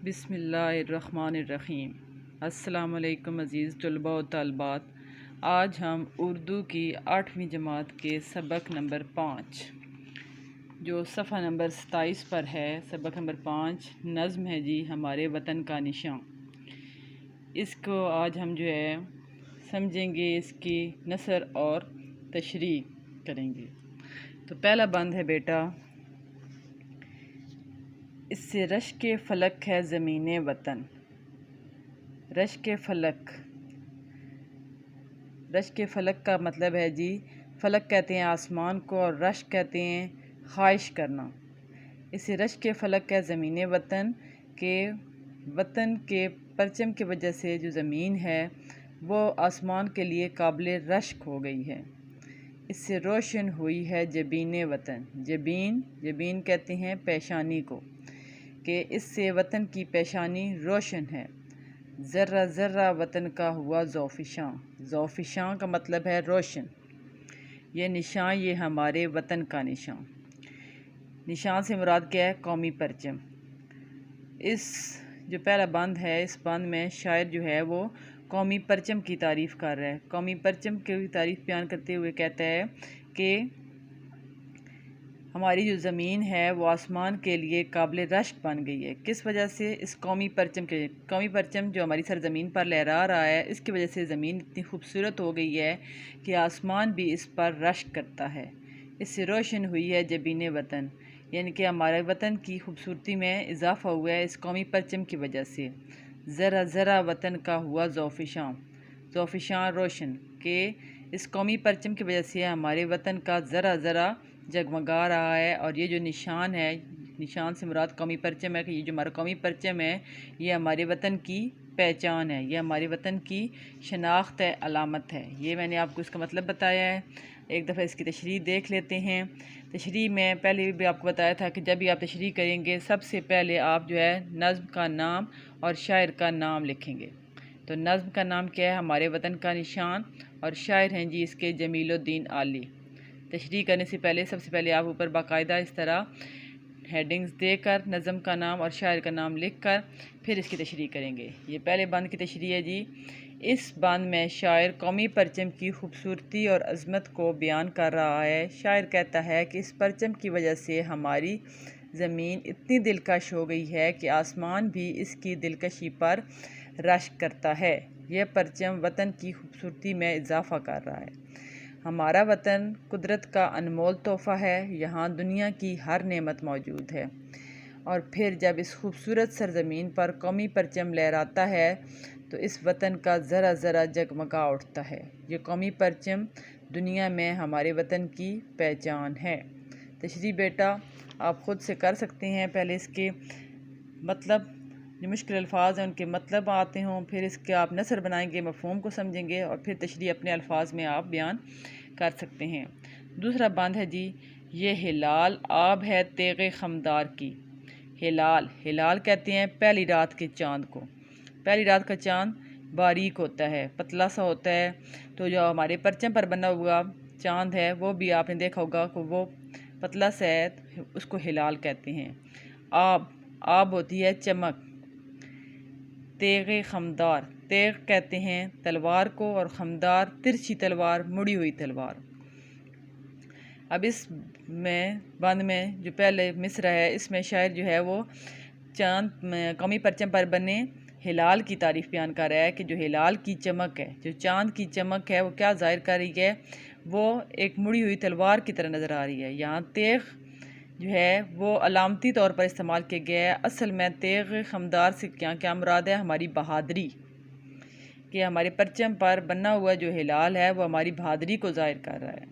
بسم اللہ الرحمن الرحیم۔ السلام علیکم عزیز طلباء و طالبات۔ آج ہم اردو کی 8ویں جماعت کے سبق نمبر 5 جو صفحہ نمبر 27 پر ہے، سبق نمبر 5 نظم ہے جی ہمارے وطن کا نشان۔ اس کو آج ہم جو ہے سمجھیں گے، اس کی نثر اور تشریح کریں گے۔ تو پہلا بند ہے بیٹا، اس سے رشک فلک ہے زمین وطن۔ رشک فلک، رشک فلک کا مطلب ہے جی، فلک کہتے ہیں آسمان کو اور رشک کہتے ہیں خواہش کرنا۔ اس سے رشک فلک ہے زمین وطن کے وطن کے پرچم کی وجہ سے جو زمین ہے وہ آسمان کے لیے قابل رشک ہو گئی ہے۔ اس سے روشن ہوئی ہے جبین وطن۔ جبین کہتے ہیں پیشانی کو، کہ اس سے وطن کی پیشانی روشن ہے۔ ذرہ ذرہ وطن کا ہوا ذوفشاں۔ ذوفشاں کا مطلب ہے روشن۔ یہ نشان، یہ ہمارے وطن کا نشان۔ نشان سے مراد کیا ہے؟ قومی پرچم۔ اس جو پہلا بند ہے، اس بند میں شاعر جو ہے وہ قومی پرچم کی تعریف کر رہا ہے۔ قومی پرچم کی تعریف بیان کرتے ہوئے کہتا ہے کہ ہماری جو زمین ہے وہ آسمان کے لیے قابل رشک بن گئی ہے۔ کس وجہ سے؟ اس قومی پرچم کے۔ قومی پرچم جو ہماری سرزمین پر لہرا رہا ہے، اس کی وجہ سے زمین اتنی خوبصورت ہو گئی ہے کہ آسمان بھی اس پر رشک کرتا ہے۔ اس سے روشن ہوئی ہے جبین وطن، یعنی کہ ہمارے وطن کی خوبصورتی میں اضافہ ہوا ہے اس قومی پرچم کی وجہ سے۔ ذرہ ذرہ وطن کا ہوا ذوفشاں، ذوفشاں روشن، کہ اس قومی پرچم کی وجہ سے ہمارے وطن کا ذرہ ذرہ جگمگا رہا ہے۔ اور یہ جو نشان ہے، نشان سے مراد قومی پرچم ہے، کہ یہ جو ہمارا قومی پرچم ہے یہ ہمارے وطن کی پہچان ہے، یہ ہمارے وطن کی شناخت ہے، علامت ہے۔ یہ میں نے آپ کو اس کا مطلب بتایا ہے۔ ایک دفعہ اس کی تشریح دیکھ لیتے ہیں۔ تشریح میں پہلے بھی آپ کو بتایا تھا کہ جب بھی آپ تشریح کریں گے سب سے پہلے آپ جو ہے نظم کا نام اور شاعر کا نام لکھیں گے۔ تو نظم کا نام کیا ہے؟ ہمارے وطن کا نشان، اور شاعر ہیں جی اس کے جمیل الدین عالی۔ تشریح کرنے سے پہلے سب سے پہلے آپ اوپر باقاعدہ اس طرح ہیڈنگز دے کر نظم کا نام اور شاعر کا نام لکھ کر پھر اس کی تشریح کریں گے۔ یہ پہلے بند کی تشریح ہے جی۔ اس بند میں شاعر قومی پرچم کی خوبصورتی اور عظمت کو بیان کر رہا ہے۔ شاعر کہتا ہے کہ اس پرچم کی وجہ سے ہماری زمین اتنی دلکش ہو گئی ہے کہ آسمان بھی اس کی دلکشی پر رشک کرتا ہے۔ یہ پرچم وطن کی خوبصورتی میں اضافہ کر رہا ہے۔ ہمارا وطن قدرت کا انمول تحفہ ہے، یہاں دنیا کی ہر نعمت موجود ہے۔ اور پھر جب اس خوبصورت سرزمین پر قومی پرچم لہراتا ہے تو اس وطن کا ذرہ ذرہ جگمگا اٹھتا ہے۔ یہ قومی پرچم دنیا میں ہمارے وطن کی پہچان ہے۔ تشریح بیٹا آپ خود سے کر سکتے ہیں، پہلے اس کے مطلب جو مشکل الفاظ ہیں ان کے مطلب آتے ہوں، پھر اس کے آپ نثر بنائیں گے، مفہوم کو سمجھیں گے، اور پھر تشریح اپنے الفاظ میں آپ بیان کر سکتے ہیں۔ دوسرا بند ہے جی، یہ ہلال آب ہے تیغ خمدار کی۔ ہلال، ہلال کہتے ہیں پہلی رات کے چاند کو۔ پہلی رات کا چاند باریک ہوتا ہے، پتلا سا ہوتا ہے، تو جو ہمارے پرچم پر بنا ہوا چاند ہے وہ بھی آپ نے دیکھا ہوگا کہ وہ پتلا سا ہے، اس کو ہلال کہتے ہیں۔ آب، آب ہوتی ہے چمک۔ تیغ خمدار، تیغ کہتے ہیں تلوار کو، اور خمدار ترچھی تلوار، مڑی ہوئی تلوار۔ اب اس میں بند میں جو پہلے مصرع ہے اس میں شاعر جو ہے وہ چاند قومی پرچم پر بنے ہلال کی تعریف بیان کر رہا ہے، کہ جو ہلال کی چمک ہے، جو چاند کی چمک ہے وہ کیا ظاہر کر رہی ہے؟ وہ ایک مڑی ہوئی تلوار کی طرح نظر آ رہی ہے۔ یہاں تیغ جو ہے وہ علامتی طور پر استعمال کیا گیا ہے۔ اصل میں تیغ خمدار سے کیا مراد ہے؟ ہماری بہادری، کہ ہمارے پرچم پر بنا ہوا جو ہلال ہے وہ ہماری بہادری کو ظاہر کر رہا ہے۔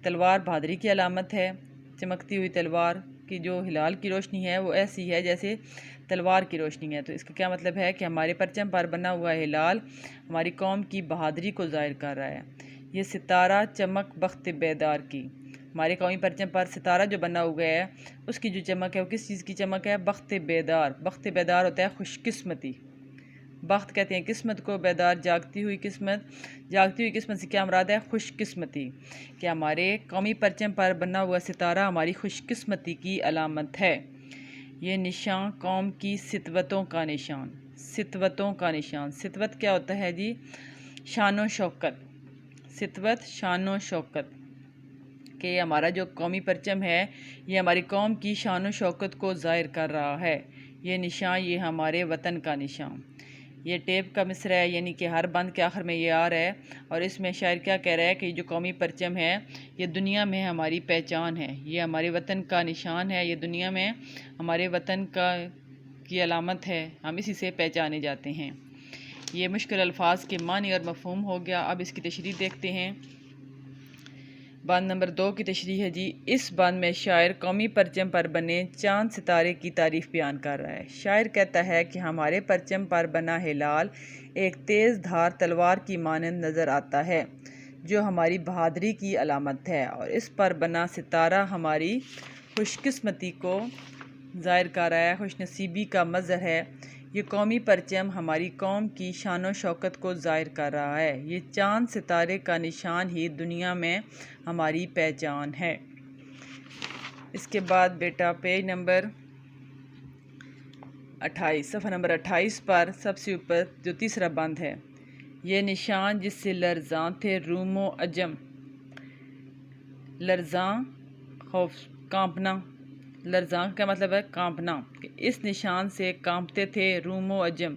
تلوار بہادری کی علامت ہے۔ چمکتی ہوئی تلوار کی جو ہلال کی روشنی ہے وہ ایسی ہے جیسے تلوار کی روشنی ہے۔ تو اس کا کیا مطلب ہے؟ کہ ہمارے پرچم پر بنا ہوا ہلال ہماری قوم کی بہادری کو ظاہر کر رہا ہے۔ یہ ستارہ چمک بخت بیدار کی۔ ہمارے قومی پرچم پر ستارہ جو بنا ہوا ہے اس کی جو چمک ہے وہ کس چیز کی چمک ہے؟ بخت بیدار۔ بخت بیدار ہوتا ہے خوش قسمتی۔ بخت کہتے ہیں قسمت کو، بیدار جاگتی ہوئی قسمت۔ جاگتی ہوئی قسمت سے کیا مراد ہے؟ خوش قسمتی، کہ ہمارے قومی پرچم پر بنا ہوا ستارہ ہماری خوش قسمتی کی علامت ہے۔ یہ نشان قوم کی سطوتوں کا نشان، سطوتوں کا نشان۔ سطوت کیا ہوتا ہے جی؟ شان و شوکت، سطوت شان و شوکت، کہ ہمارا جو قومی پرچم ہے یہ ہماری قوم کی شان و شوکت کو ظاہر کر رہا ہے۔ یہ نشان یہ ہمارے وطن کا نشان۔ یہ ٹیپ کا مصرع ہے، یعنی کہ ہر بند کے آخر میں یہ آ رہا ہے، اور اس میں شاعر کیا کہہ رہا ہے کہ یہ جو قومی پرچم ہے یہ دنیا میں ہماری پہچان ہے، یہ ہمارے وطن کا نشان ہے، یہ دنیا میں ہمارے وطن کی علامت ہے، ہم اسی سے پہچانے جاتے ہیں۔ یہ مشکل الفاظ کے معنی اور مفہوم ہو گیا۔ اب اس کی تشریح دیکھتے ہیں۔ بند نمبر 2 کی تشریح ہے جی۔ اس بند میں شاعر قومی پرچم پر بنے چاند ستارے کی تعریف بیان کر رہا ہے۔ شاعر کہتا ہے کہ ہمارے پرچم پر بنا ہلال ایک تیز دھار تلوار کی مانند نظر آتا ہے جو ہماری بہادری کی علامت ہے، اور اس پر بنا ستارہ ہماری خوش قسمتی کو ظاہر کر رہا ہے، خوش نصیبی کا مظہر ہے۔ یہ قومی پرچم ہماری قوم کی شان و شوکت کو ظاہر کر رہا ہے۔ یہ چاند ستارے کا نشان ہی دنیا میں ہماری پہچان ہے۔ اس کے بعد بیٹا پیج نمبر 28، صفحہ نمبر 28 پر سب سے اوپر جو تیسرا بند ہے، یہ نشان جس سے لرزاں تھے روم و عجم، لرزاں خوف کانپنا، لرزاں کا مطلب ہے کانپنا، کہ اس نشان سے کانپتے تھے روم و عجم،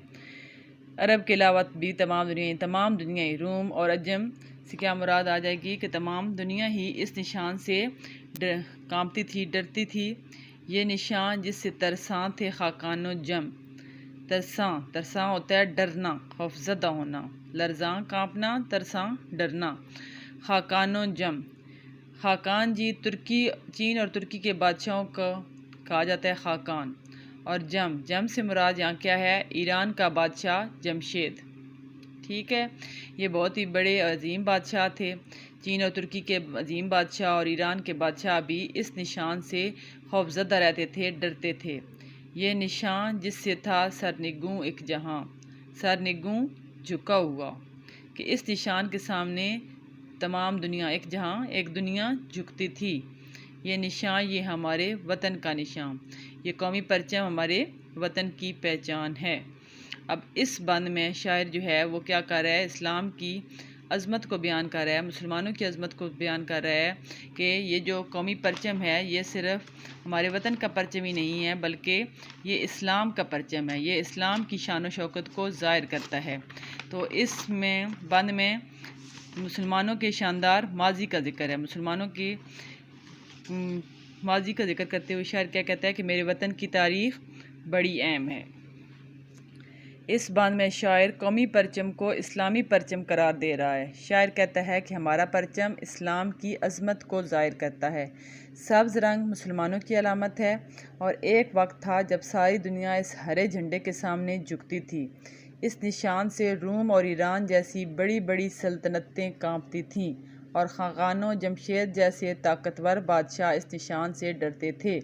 عرب کے علاوہ بھی تمام دنیا ہی، روم اور عجم سے کیا مراد آ جائے گی کہ تمام دنیا ہی اس نشان سے کانپتی تھی، ڈرتی تھی۔ یہ نشان جس سے ترساں تھے خاقان و جم، ترساں ہوتا ہے ڈرنا، خوف زدہ ہونا، لرزاں کانپنا، ترساں ڈرنا، خاقان و جم، خاقان جی چین اور ترکی کے بادشاہوں کو کہا جاتا ہے خاقان، اور جم سے مراد یہاں کیا ہے؟ ایران کا بادشاہ جمشید، ٹھیک ہے۔ یہ بہت ہی بڑے عظیم بادشاہ تھے، چین اور ترکی کے عظیم بادشاہ اور ایران کے بادشاہ بھی اس نشان سے خوف زدہ رہتے تھے، ڈرتے تھے۔ یہ نشان جس سے تھا سرنگوں ایک جہاں، سرنگوں جھکا ہوا، کہ اس نشان کے سامنے تمام دنیا ایک جہاں ایک دنیا جھکتی تھی۔ یہ نشان یہ ہمارے وطن کا نشان، یہ قومی پرچم ہمارے وطن کی پہچان ہے۔ اب اس بند میں شاعر جو ہے وہ کیا کر رہا ہے؟ اسلام کی عظمت کو بیان کر رہا ہے، مسلمانوں کی عظمت کو بیان کر رہا ہے کہ یہ جو قومی پرچم ہے یہ صرف ہمارے وطن کا پرچم ہی نہیں ہے بلکہ یہ اسلام کا پرچم ہے، یہ اسلام کی شان و شوکت کو ظاہر کرتا ہے۔ تو اس میں بند میں مسلمانوں کے شاندار ماضی کا ذکر ہے، مسلمانوں کی ماضی کا ذکر کرتے ہوئے شاعر کیا کہتا ہے کہ میرے وطن کی تاریخ بڑی اہم ہے۔ اس بند میں شاعر قومی پرچم کو اسلامی پرچم قرار دے رہا ہے۔ شاعر کہتا ہے کہ ہمارا پرچم اسلام کی عظمت کو ظاہر کرتا ہے، سبز رنگ مسلمانوں کی علامت ہے، اور ایک وقت تھا جب ساری دنیا اس ہرے جھنڈے کے سامنے جھکتی تھی۔ اس نشان سے روم اور ایران جیسی بڑی بڑی سلطنتیں کانپتی تھیں، اور خاقان و جمشید جیسے طاقتور بادشاہ اس نشان سے ڈرتے تھے،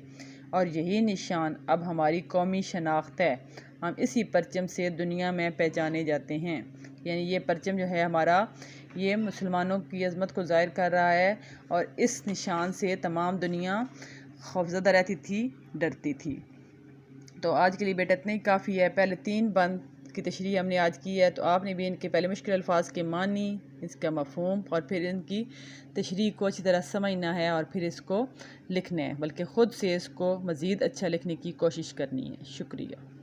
اور یہی نشان اب ہماری قومی شناخت ہے، ہم اسی پرچم سے دنیا میں پہچانے جاتے ہیں۔ یعنی یہ پرچم جو ہے ہمارا یہ مسلمانوں کی عظمت کو ظاہر کر رہا ہے، اور اس نشان سے تمام دنیا خوفزدہ رہتی تھی، ڈرتی تھی۔ تو آج کے لیے بیٹا اتنا ہی کافی ہے۔ پہلے 3 بند کی تشریح ہم نے آج کی ہے، تو آپ نے بھی ان کے پہلے مشکل الفاظ کے معنی، اس کا مفہوم اور پھر ان کی تشریح کو اچھی طرح سمجھنا ہے، اور پھر اس کو لکھنا ہے، بلکہ خود سے اس کو مزید اچھا لکھنے کی کوشش کرنی ہے۔ شکریہ۔